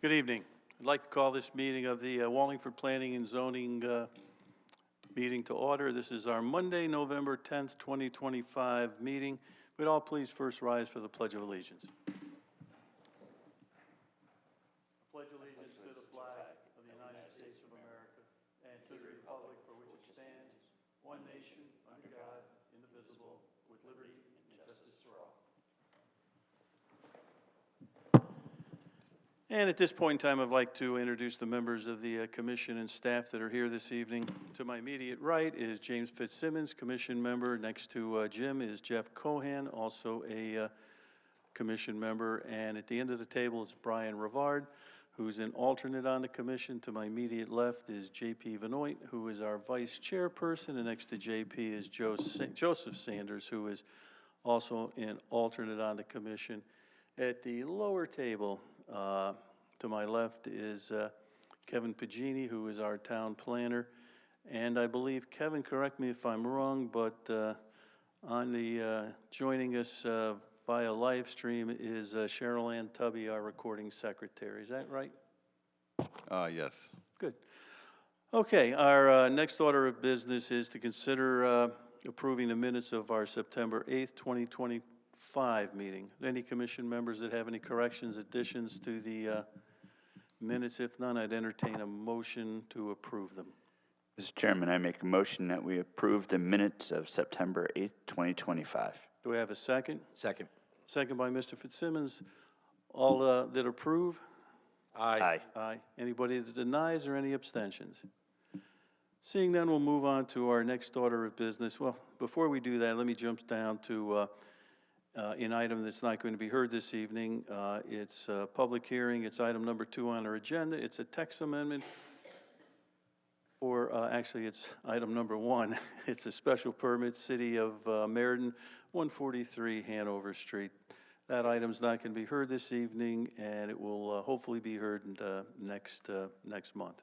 Good evening. I'd like to call this meeting of the Wallingford Planning and Zoning meeting to order. This is our Monday, November 10th, 2025 meeting. Would all please first rise for the Pledge of Allegiance. I pledge allegiance to the flag of the United States of America and to the republic for which it stands, one nation, under God, indivisible, with liberty and justice for all. And at this point in time, I'd like to introduce the members of the commission and staff that are here this evening. To my immediate right is James Fitzsimmons, commission member. Next to Jim is Jeff Cohan, also a commission member. And at the end of the table is Brian Rivard, who's an alternate on the commission. To my immediate left is J.P. Vanoit, who is our vice chairperson. And next to J.P. is Joseph Sanders, who is also an alternate on the commission. At the lower table, to my left is Kevin Pagini, who is our town planner. And I believe, Kevin, correct me if I'm wrong, but on the joining us via live stream is Cheryl Ann Tubby, our recording secretary. Is that right? Yes. Good. Okay, our next order of business is to consider approving the minutes of our September 8th, 2025 meeting. Any commission members that have any corrections, additions to the minutes? If none, I'd entertain a motion to approve them. Mr. Chairman, I make a motion that we approve the minutes of September 8th, 2025. Do we have a second? Second. Second by Mr. Fitzsimmons. All that approve? Aye. Aye. Anybody that denies or any abstentions? Seeing none, we'll move on to our next order of business. Well, before we do that, let me jump down to an item that's not going to be heard this evening. It's a public hearing. It's item number 2 on our agenda. It's a text amendment for, actually it's item number 1. It's a special permit, City of Meriden, 143 Hanover Street. That item's not going to be heard this evening, and it will hopefully be heard next month.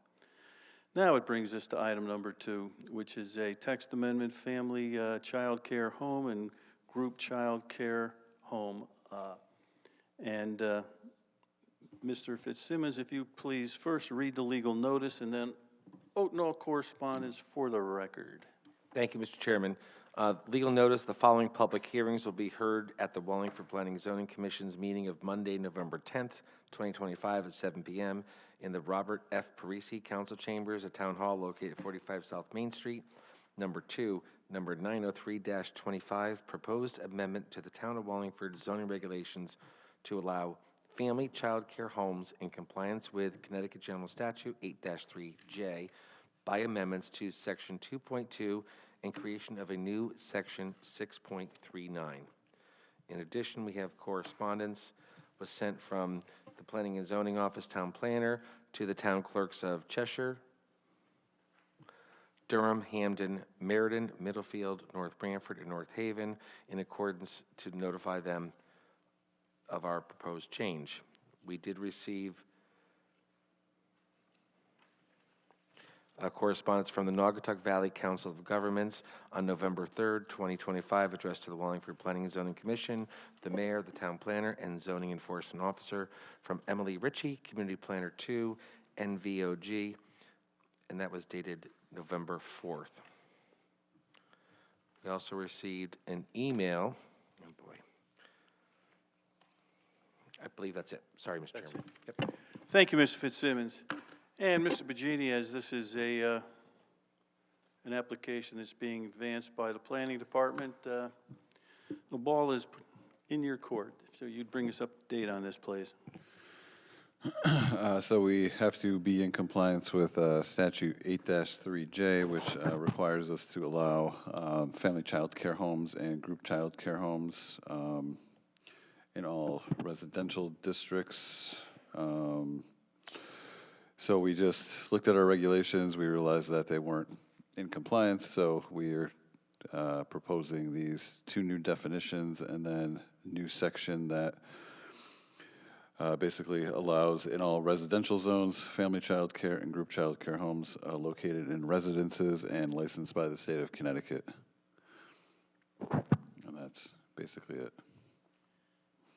Now it brings us to item number 2, which is a text amendment, family child care home and group child care home. Mr. Fitzsimmons, if you please first read the legal notice and then oath no correspondence for the record. Thank you, Mr. Chairman. Legal notice, the following public hearings will be heard at the Wallingford Planning and Zoning Commission's meeting of Monday, November 10th, 2025 at 7 p.m. in the Robert F. Parisi Council Chambers at Town Hall located at 45 South Main Street. Number 2, number 903-25, proposed amendment to the Town of Wallingford zoning regulations to allow family child care homes in compliance with Connecticut General Statute 8-3J by amendments to Section 2.2 and creation of a new Section 6.39. In addition, we have correspondence was sent from the Planning and Zoning Office Town Planner to the Town Clerks of Cheshire, Durham, Hamden, Meriden, Middlefield, North Branford, and North Haven in accordance to notify them of our proposed change. We did receive a correspondence from the Naugatuck Valley Council of Governments on November 3rd, 2025, addressed to the Wallingford Planning and Zoning Commission, the Mayor, the Town Planner, and Zoning Enforcement Officer from Emily Ritchie, Community Planner 2, NVOG, and that was dated November 4th. We also received an email. Oh, boy. I believe that's it. Sorry, Mr. Chairman. Yep. Thank you, Mr. Fitzsimmons. And Mr. Pagini, as this is an application that's being advanced by the Planning Department, the ball is in your court. So you'd bring us up to date on this, please. So we have to be in compliance with Statute 8-3J, which requires us to allow family child care homes and group child care homes in all residential districts. So we just looked at our regulations. We realized that they weren't in compliance, so we are proposing these 2 new definitions and then a new section that basically allows in all residential zones, family child care and group child care homes located in residences and licensed by the state of Connecticut. And that's basically it.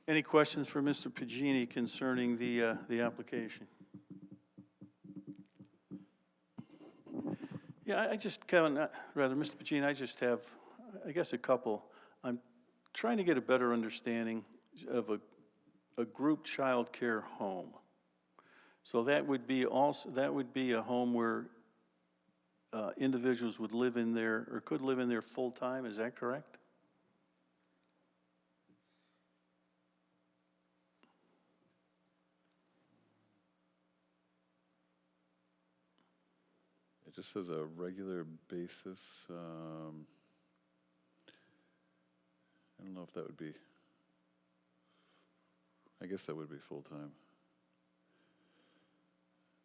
Any questions for Mr. Pagini concerning the application? Yeah, I just, Kevin, rather, Mr. Pagini, I just have, I guess, a couple. I'm trying to get a better understanding of a group child care home. So that would be also, that would be a home where individuals would live in there, or could live in there full-time, is that correct? It just says a regular basis. I don't know if that would be, I guess that would be full-time.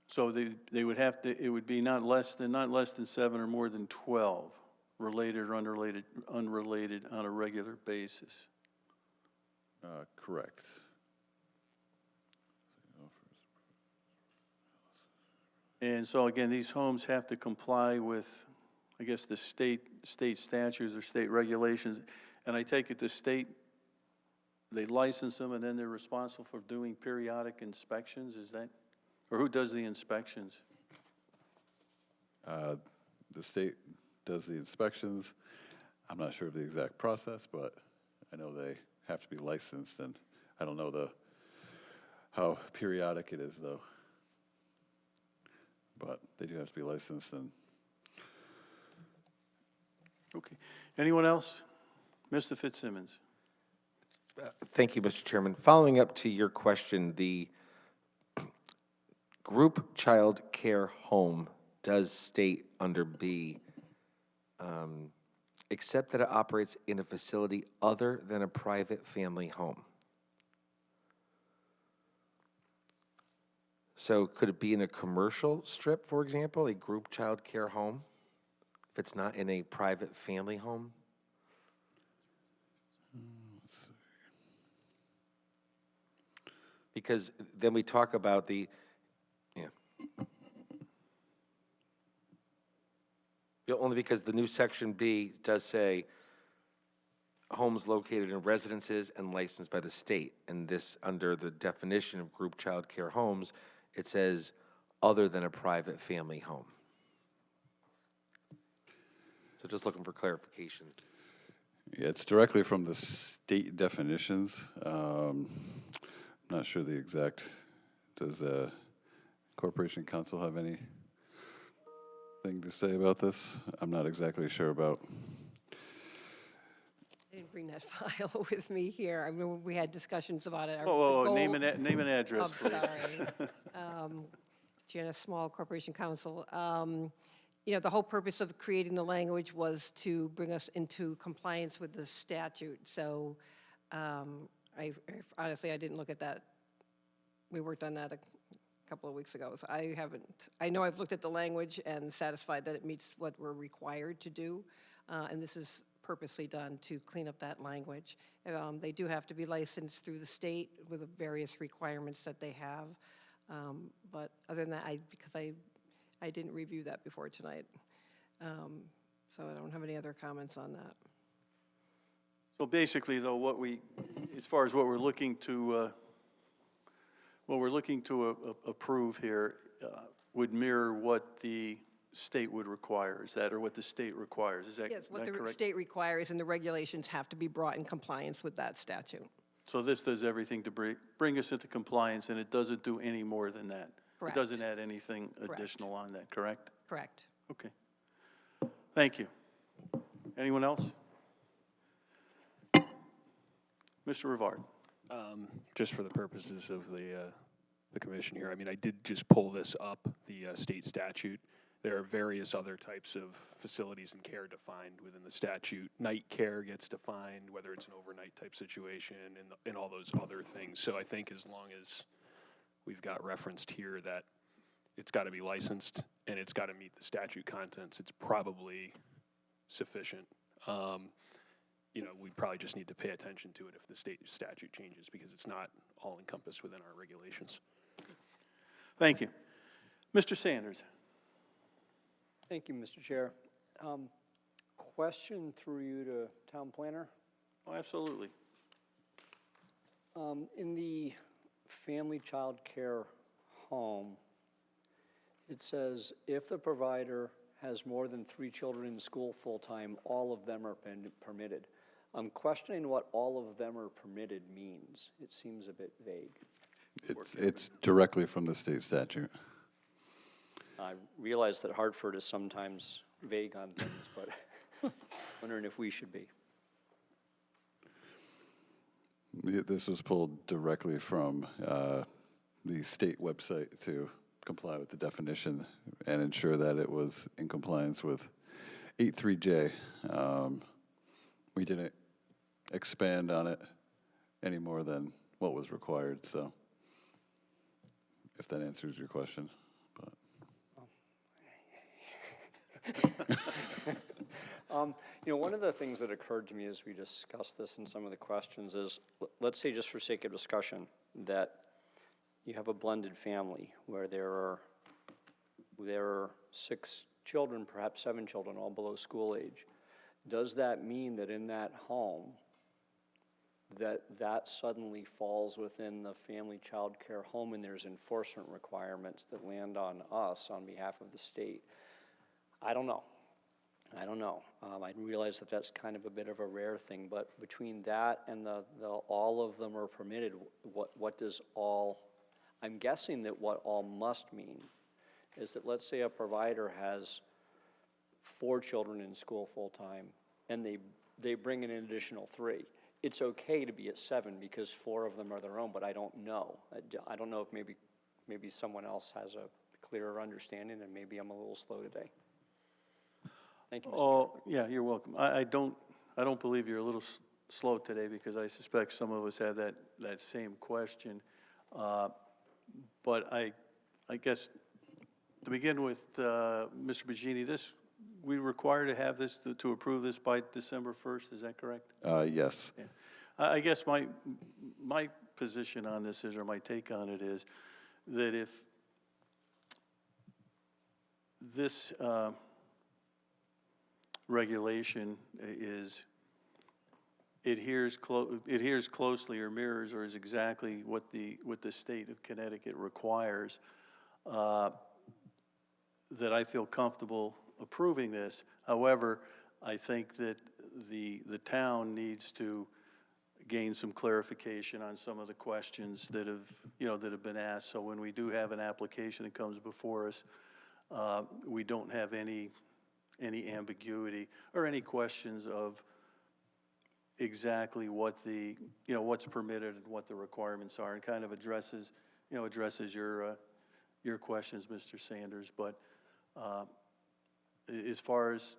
So they would have to, it would be not less than 7 or more than 12, related or unrelated on a regular basis. Correct. And so again, these homes have to comply with, I guess, the state statutes or state regulations. And I take it the state, they license them and then they're responsible for doing periodic inspections, is that? Or who does the inspections? The state does the inspections. I'm not sure of the exact process, but I know they have to be licensed, and I don't know how periodic it is, though. But they do have to be licensed. And Okay. Anyone else? Mr. Fitzsimmons. Thank you, Mr. Chairman. Following up to your question, the group child care home does state under B, except that it operates in a facility other than a private family home. So could it be in a commercial strip, for example, a group child care home, if it's not in a private family home? Because then we talk about the, only because the new section B does say homes located in residences and licensed by the state. And this, under the definition of group child care homes, it says other than a private family home. So just looking for clarification. yeah, it's directly from the state definitions. I'm not sure the exact. Does Corporation Council have anything to say about this? I'm not exactly sure about. I didn't bring that file with me here. I mean, we had discussions about it. Oh, name and address, Oh, please. sorry. Janice Small, Corporation Council. You know, the whole purpose of creating the language was to bring us into compliance with the statute. So honestly, I didn't look at that. We worked on that a couple of weeks ago. So I know I've looked at the language and satisfied that it meets what we're required to do. And this is purposely done to clean up that language. They do have to be licensed through the state with the various requirements that they have. But other than that, because I didn't review that before tonight. So I don't have any other comments on that. So basically, though, as far as what we're looking to approve here would mirror what the state would require, is that, or what the state requires, is that correct? Yes, what the state requires and the regulations have to be brought in compliance with that statute. So this does everything to bring us into compliance, and it doesn't do any more than that? Correct. It doesn't add anything Correct. additional on that, correct? Correct. Okay. Thank you. Anyone else? Mr. Rivard. Just for the purposes of the commission here, I mean, I did just pull this up, the state statute. There are various other types of facilities and care defined within the statute. Night care gets defined, whether it's an overnight type situation, and all those other things. So I think as long as we've got referenced here that it's got to be licensed and it's got to meet the statute contents, it's probably sufficient. You know, we probably just need to pay attention to it if the state statute changes, because it's not all encompassed within our regulations. Thank you. Mr. Sanders. Thank you, Mr. Chair. Question through you to Town Planner. Oh, absolutely. In the family child care home, it says if the provider has more than 3 children in school full-time, all of them are permitted. I'm questioning what all of them are permitted means. It seems a bit vague. It's directly from the state statute. I realize that Hartford is sometimes vague on things, but wondering if we should be. This was pulled directly from the state website to comply with the definition and ensure that it was in compliance with 83J. We didn't expand on it any more than what was required, so if that answers your question. But. One of the things that occurred to me as we discussed this in some of the questions is, let's say just for sake of discussion, that you have a blended family where there are 6 children, perhaps 7 children, all below school age. Does that mean that in that home, that suddenly falls within the family child care home and there's enforcement requirements that land on us on behalf of the state? I don't know. I realize that that's kind of a bit of a rare thing, but between that and the all of them are permitted, what does all, I'm guessing that what all must mean is that, let's say a provider has 4 children in school full-time and they bring in an additional 3. It's okay to be at 7 because 4 of them are their own, but I don't know. I don't know if maybe someone else has a clearer understanding, and maybe I'm a little slow today. Thank you, Mr. Oh, yeah, you're welcome. I don't believe you're a little slow today, because I suspect some of us have that same question. But I guess to begin with, Mr. Bugini, we require to have this, to approve this by December 1st, is that correct? Yes. Yeah. I guess my position on this is, or my take on it is, that if this regulation adheres closely or mirrors or is exactly what the state of Connecticut requires, that I feel comfortable approving this. However, I think that the town needs to gain some clarification on some of the questions that have been asked. So when we do have an application that comes before us, we don't have any ambiguity or any questions of exactly what what's permitted and what the requirements are, and kind of addresses your questions, Mr. Sanders. But as far as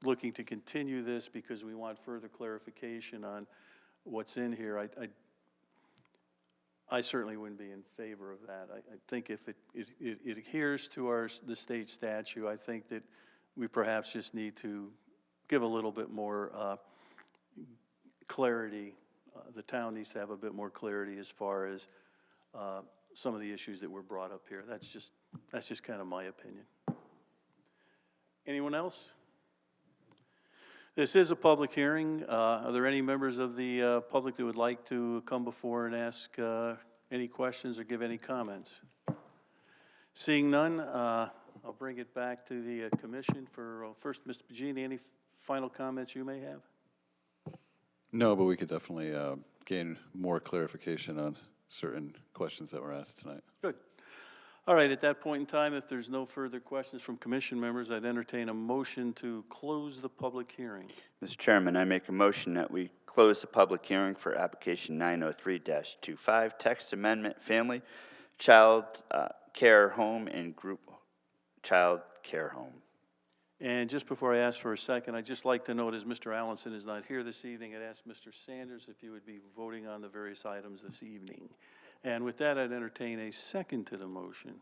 looking to continue this because we want further clarification on what's in here, I certainly wouldn't be in favor of that. I think if it adheres to the state statute, I think that we perhaps just need to give a little bit more clarity. The town needs to have a bit more clarity as far as some of the issues that were brought up here. That's just kind of my opinion. Anyone else? This is a public hearing. Are there any members of the public that would like to come before and ask any questions or give any comments? Seeing none, I'll bring it back to the commission for first, Mr. Bugini, any final comments you may have? No, but we could definitely gain more clarification on certain questions that were asked tonight. Good. All right, at that point in time, if there's no further questions from commission members, I'd entertain a motion to close the public hearing. Mr. Chairman, I make a motion that we close the public hearing for application 903-25, text amendment, family, child care home, and group child care home. And just before I ask for a second, I'd just like to note, as Mr. Allenson is not here this evening, I'd ask Mr. Sanders if he would be voting on the various items this evening. And with that, I'd entertain a second to the motion.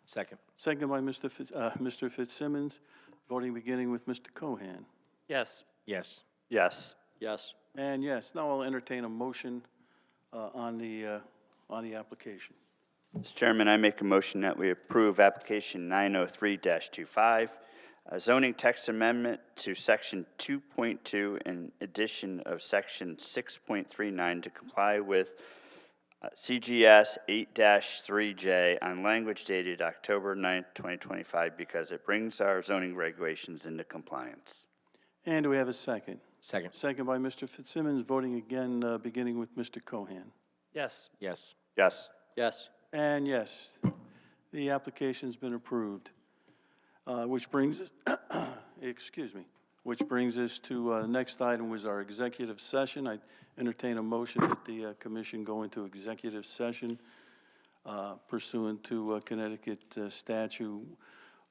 Second. Second by Mr. Fitzsimmons, voting beginning with Mr. Cohan. Yes. Yes. Yes. Yes. And yes, now I'll entertain a motion on the application. Mr. Chairman, I make a motion that we approve application 903-25, A zoning text amendment to Section 2.2 in addition of Section 6.39 to comply with CGS 8-3J on language dated October 9th, 2025, because it brings our zoning regulations into compliance. And do we have a second? Second. Second by Mr. Fitzsimmons, voting again, beginning with Mr. Cohan. Yes. Yes. Yes. Yes. And yes, the application's been approved, which brings us, excuse me, which brings us to the next item was our executive session. I entertain a motion that the commission go into executive session pursuant to Connecticut statute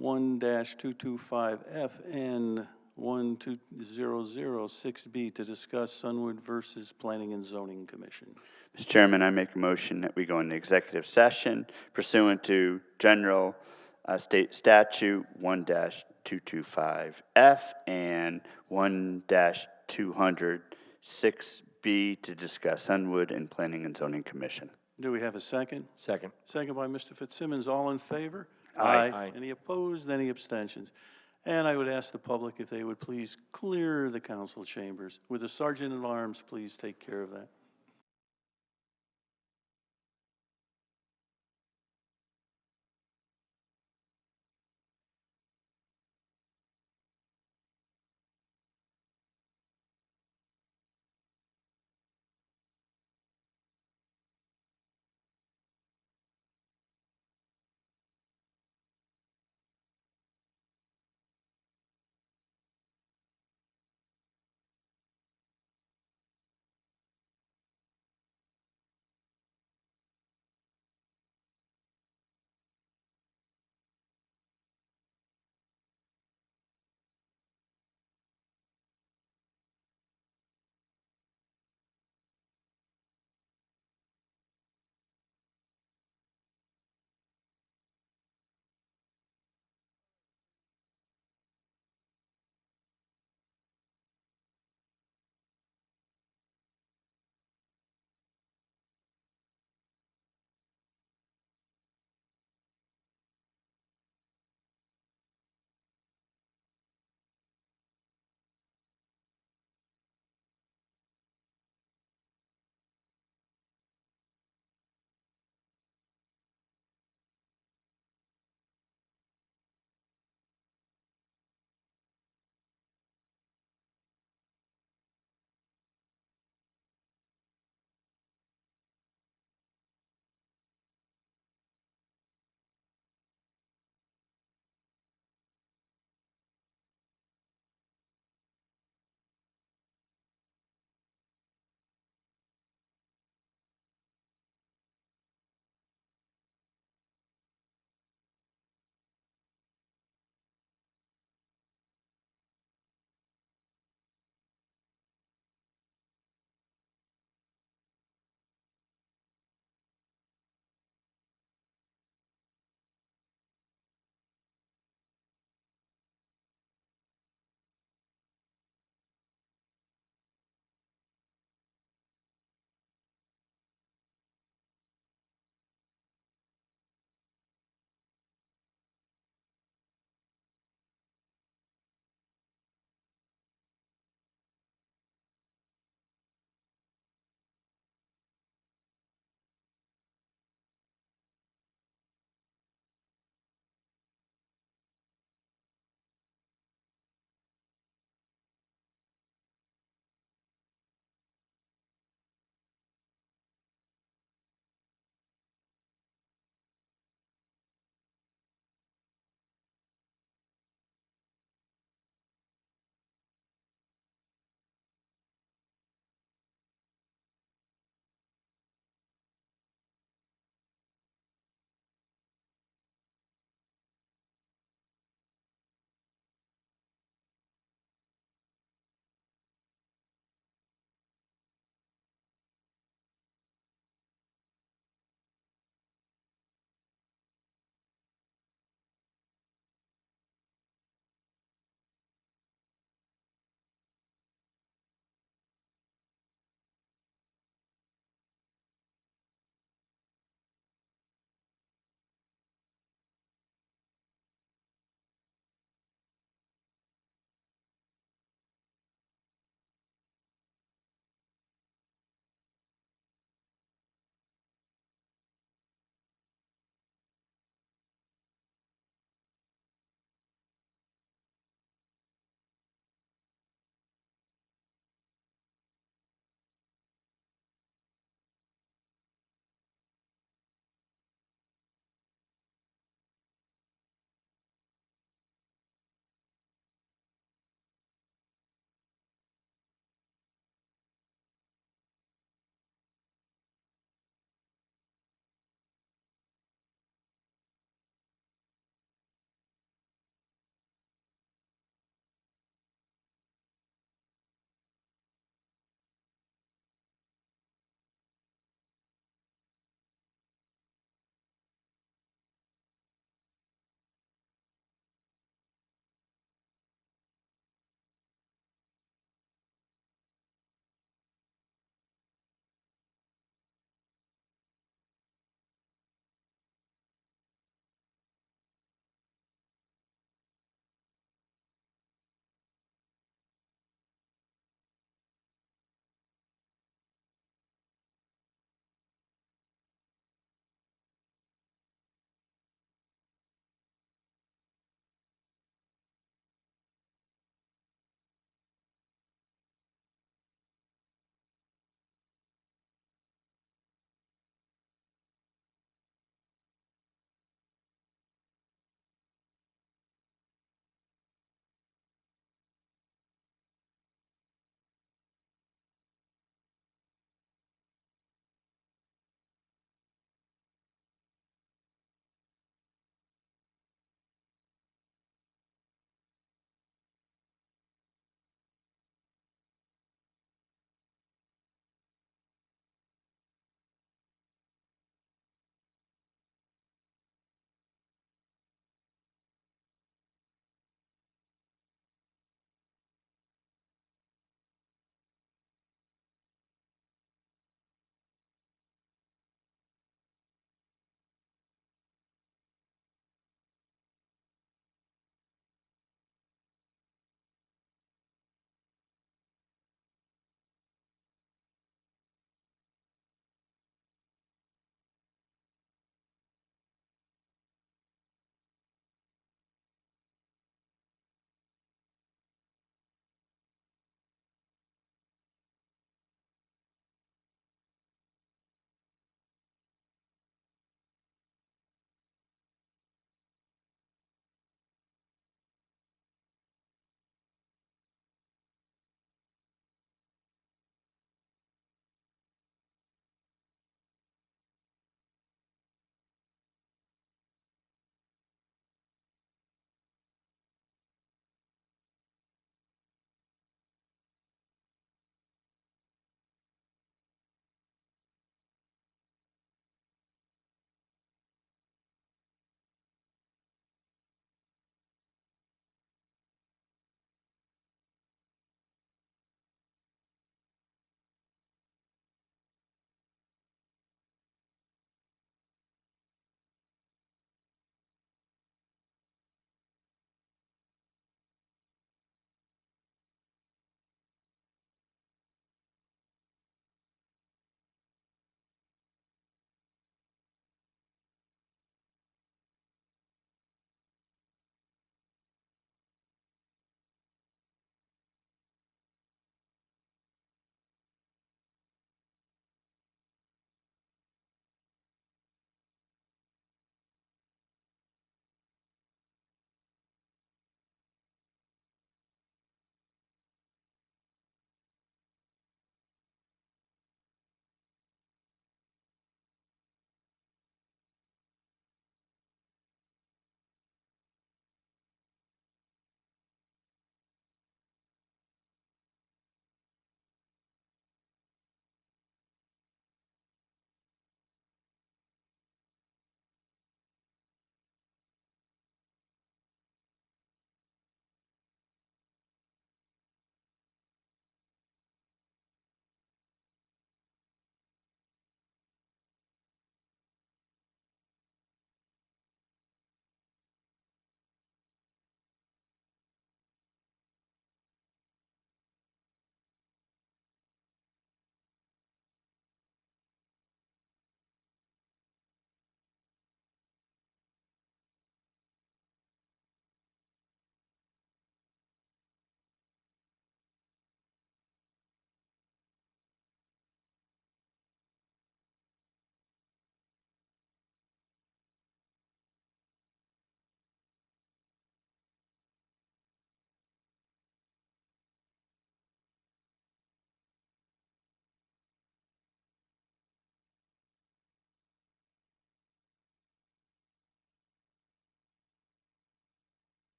1-225F and 12006B to discuss Sunwood versus Planning and Zoning Commission. Mr. Chairman, I make a motion that we go into executive session pursuant to General State Statute 1-225F and 1-206B to discuss Sunwood and Planning and Zoning Commission. Do we have a second? Second. Second by Mr. Fitzsimmons. All in favor? Aye. Aye. Any opposed? Any abstentions? And I would ask the public if they would please clear the council chambers. Would the sergeant at arms please take care of that?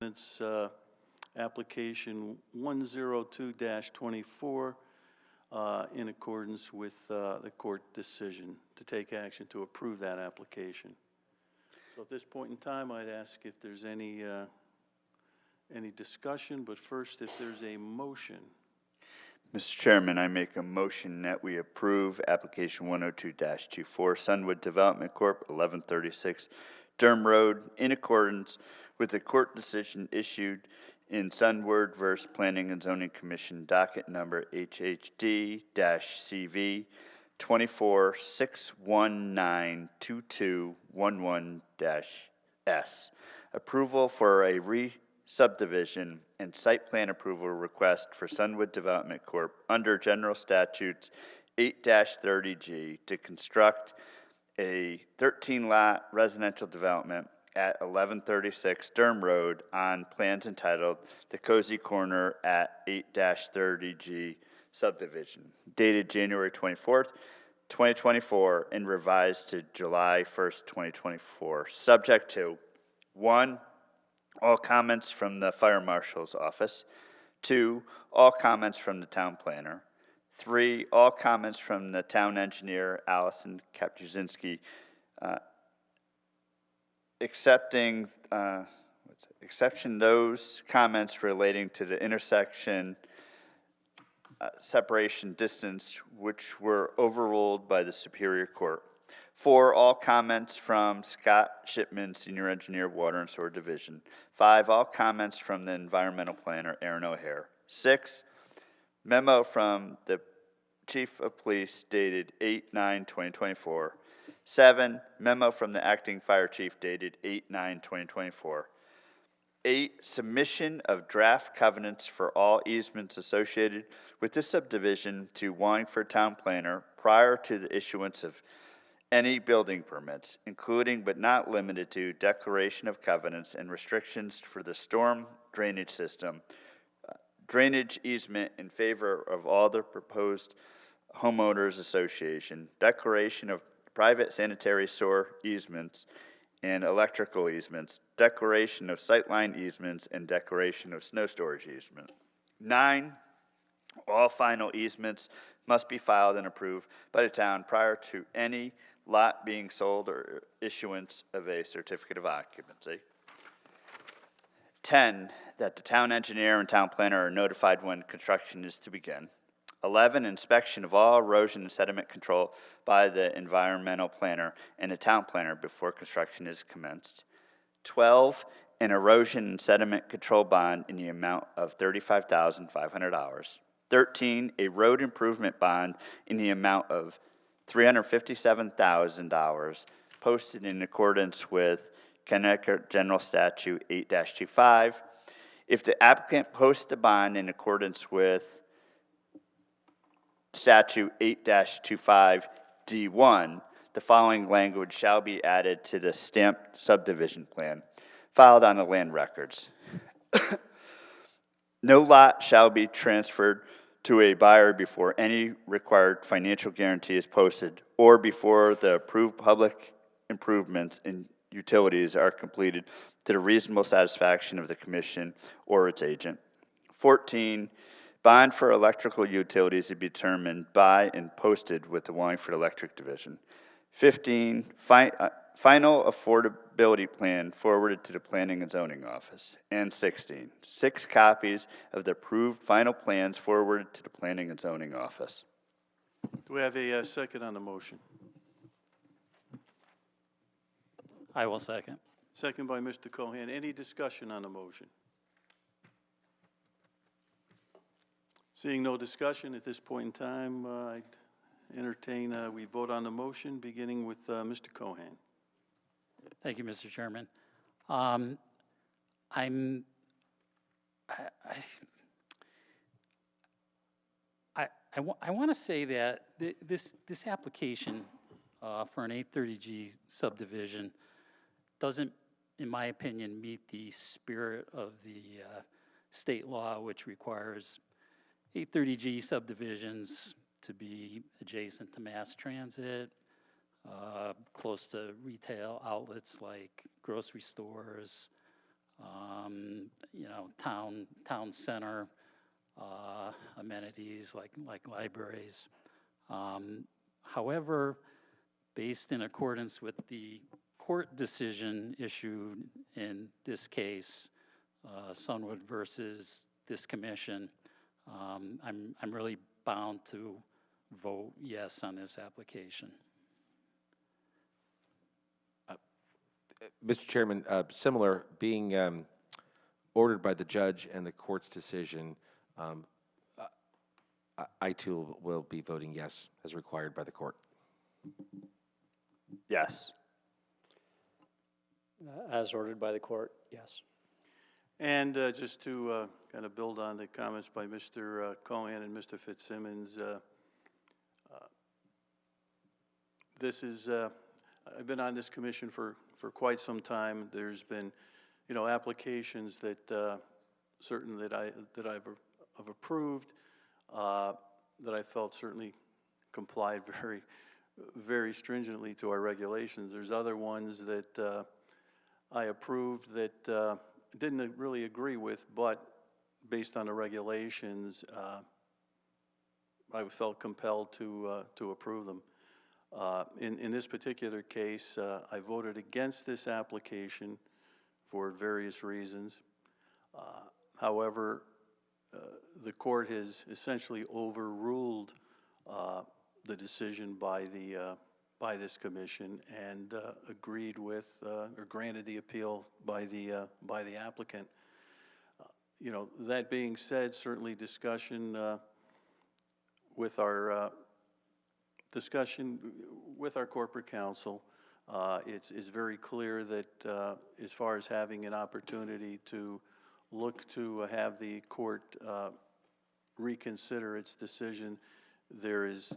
It's application 102-24 in accordance with the court decision to take action to approve that application. So at this point in time, I'd ask if there's any discussion, but first, if there's a motion. Mr. Chairman, I make a motion that we approve application 102-24 Sunwood Development Corp., 1136 Durham Road, in accordance with the court decision issued in Sunwood versus Planning and Zoning Commission docket number HHD-CV 24-619-2211-S. Approval for a re-subdivision and site plan approval request for Sunwood Development Corp. under General Statutes 8-30G to construct a 13-lot residential development at 1136 Durham Road on plans entitled The Cozy Corner at 8-30G subdivision, dated January 24th, 2024, and revised to July 1st, 2024, subject to 1, all comments from the Fire Marshal's office, 2, all comments from the town planner, 3, all comments from the town engineer, Allison Kapuscinski, exception those comments relating to the intersection separation distance, which were overruled by the Superior Court. 4, all comments from Scott Shipman, Senior Engineer, Water and Sewer Division. 5, all comments from the Environmental Planner, Aaron O'Hare. 6, memo from the Chief of Police dated 8/9/2024. 7, memo from the Acting Fire Chief dated 8/9/2024. 8, submission of draft covenants for all easements associated with this subdivision to Wallingford Town Planner prior to the issuance of any building permits, including but not limited to declaration of covenants and restrictions for the storm drainage system, drainage easement in favor of all the proposed homeowners association, declaration of private sanitary sewer easements and electrical easements, declaration of sightline easements, and declaration of snow storage easement. 9, all final easements must be filed and approved by the town prior to any lot being sold or issuance of a certificate of occupancy. 10, that the town engineer and town planner are notified when construction is to begin. 11, inspection of all erosion and sediment control by the environmental planner and the town planner before construction is commenced. 12, an erosion and sediment control bond in the amount of $35,500. 13, a road improvement bond in the amount of $357,000 posted in accordance with Connecticut General Statute 8-25. If the applicant posts the bond in accordance with Statute 8-25D1, the following language shall be added to the stamped subdivision plan filed on the land records. No lot shall be transferred to a buyer before any required financial guarantee is posted or before the approved public improvements and utilities are completed to the reasonable satisfaction of the commission or its agent. 14, bond for electrical utilities to be determined by and posted with the Wallingford Electric Division. 15, final affordability plan forwarded to the Planning and Zoning Office. And 16, 6 copies of the approved final plans forwarded to the Planning and Zoning Office. Do we have a second on the motion? I will second. Second by Mr. Cohan. Any discussion on the motion? Seeing no discussion at this point in time, I entertain we vote on the motion, beginning with Mr. Cohan. Thank you, Mr. Chairman. I want to say that this application for an 830G subdivision doesn't, in my opinion, meet the spirit of the state law, which requires 830G subdivisions to be adjacent to mass transit, close to retail outlets like grocery stores, town center amenities like libraries. However, based in accordance with the court decision issued in this case, Sunwood versus this commission, I'm really bound to vote yes on this application. Mr. Chairman, similar, being ordered by the judge and the court's decision, I too will be voting yes as required by the court. Yes. As ordered by the court, yes. And just to kind of build on the comments by Mr. Cohen and Mr. Fitzsimmons, this is, I've been on this commission for quite some time. There's been, applications that certain that I've approved, that I felt certainly complied very, very stringently to our regulations. There's other ones that I approved that didn't really agree with, but based on the regulations, I felt compelled to approve them. In this particular case, I voted against this application for various reasons. However, the court has essentially overruled the decision by this commission and agreed with or granted the appeal by the applicant. That being said, certainly discussion with our corporate counsel, it's very clear that as far as having an opportunity to look to have the court reconsider its decision, there's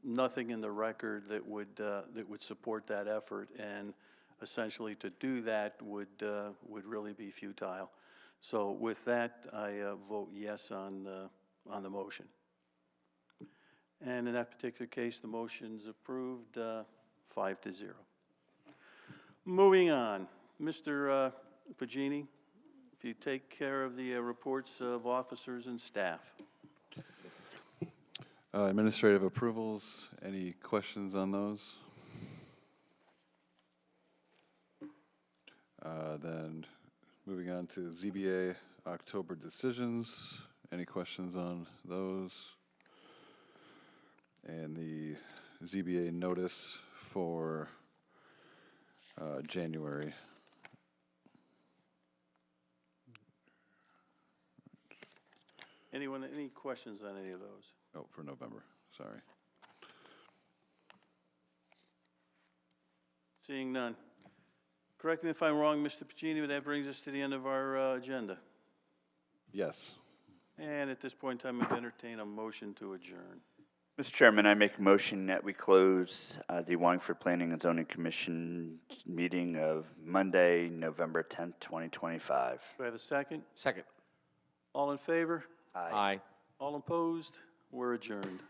nothing in the record that would support that effort, and essentially to do that would really be futile. So with that, I vote yes on the motion. And in that particular case, the motion's approved 5-0. Moving on, Mr. Pagini, if you take care of the reports of officers and staff. Administrative approvals, any questions on those? Then moving on to ZBA October decisions, any questions on those? And the ZBA notice for January. Anyone, any questions on any of those? Oh, for November, sorry. Seeing none. Correct me if I'm wrong, Mr. Pacini, but that brings us to the end of our agenda. Yes. And at this point in time, I'd entertain a motion to adjourn. Mr. Chairman, I make a motion that we close the Wallingford Planning and Zoning Commission meeting of Monday, November 10th, 2025. Do I have a second? Second. All in favor? Aye. All opposed? We're adjourned.